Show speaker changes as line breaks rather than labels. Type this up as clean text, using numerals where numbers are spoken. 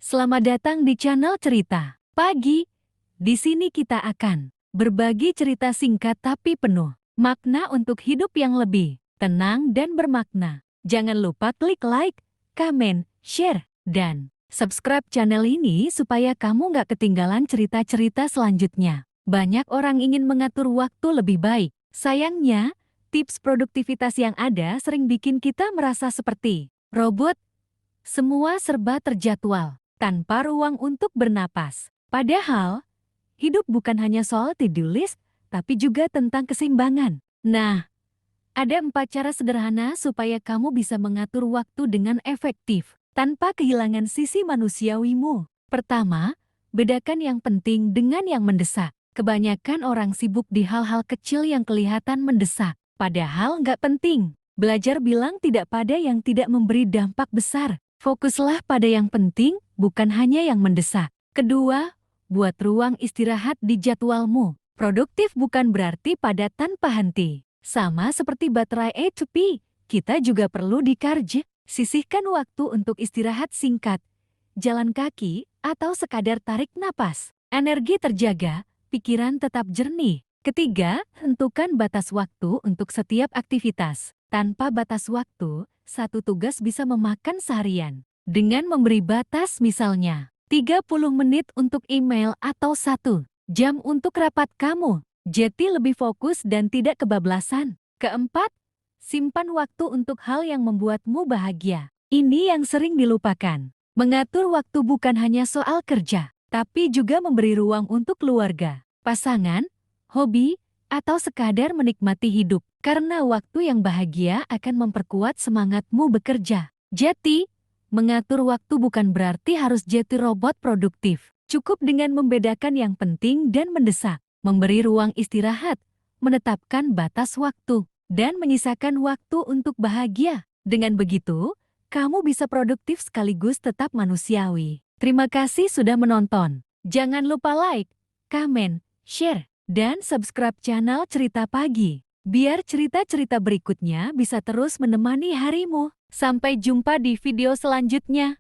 Selamat datang di channel Cerita Pagi. Di sini kita akan berbagi cerita singkat tapi penuh makna untuk hidup yang lebih tenang dan bermakna. Jangan lupa klik like, komen, share, dan subscribe channel ini supaya kamu nggak ketinggalan cerita-cerita selanjutnya. Banyak orang ingin mengatur waktu lebih baik. Sayangnya, tips produktivitas yang ada sering bikin kita merasa seperti robot. Semua serba terjadwal, tanpa ruang untuk bernapas. Padahal, hidup bukan hanya soal to-do list, tapi juga tentang keseimbangan. Nah, ada 4 cara sederhana supaya kamu bisa mengatur waktu dengan efektif, tanpa kehilangan sisi manusiawimu. Pertama, bedakan yang penting dengan yang mendesak. Kebanyakan orang sibuk di hal-hal kecil yang kelihatan mendesak, padahal nggak penting. Belajar bilang tidak pada yang tidak memberi dampak besar. Fokuslah pada yang penting, bukan hanya yang mendesak. Kedua, buat ruang istirahat di jadwalmu. Produktif bukan berarti padat tanpa henti. Sama seperti baterai HP, kita juga perlu di-charge. Sisihkan waktu untuk istirahat singkat, jalan kaki, atau sekadar tarik napas. Energi terjaga, pikiran tetap jernih. Ketiga, tentukan batas waktu untuk setiap aktivitas. Tanpa batas waktu, satu tugas bisa memakan seharian. Dengan memberi batas misalnya, 30 menit untuk email atau 1 jam untuk rapat kamu, jadi lebih fokus dan tidak kebablasan. Keempat, simpan waktu untuk hal yang membuatmu bahagia. Ini yang sering dilupakan. Mengatur waktu bukan hanya soal kerja, tapi juga memberi ruang untuk keluarga, pasangan, hobi, atau sekadar menikmati hidup. Karena waktu yang bahagia akan memperkuat semangatmu bekerja. Jadi, mengatur waktu bukan berarti harus jadi robot produktif. Cukup dengan membedakan yang penting dan mendesak, memberi ruang istirahat, menetapkan batas waktu, dan menyisakan waktu untuk bahagia. Dengan begitu, kamu bisa produktif sekaligus tetap manusiawi. Terima kasih sudah menonton. Jangan lupa like, komen, share, dan subscribe channel Cerita Pagi, biar cerita-cerita berikutnya bisa terus menemani harimu. Sampai jumpa di video selanjutnya.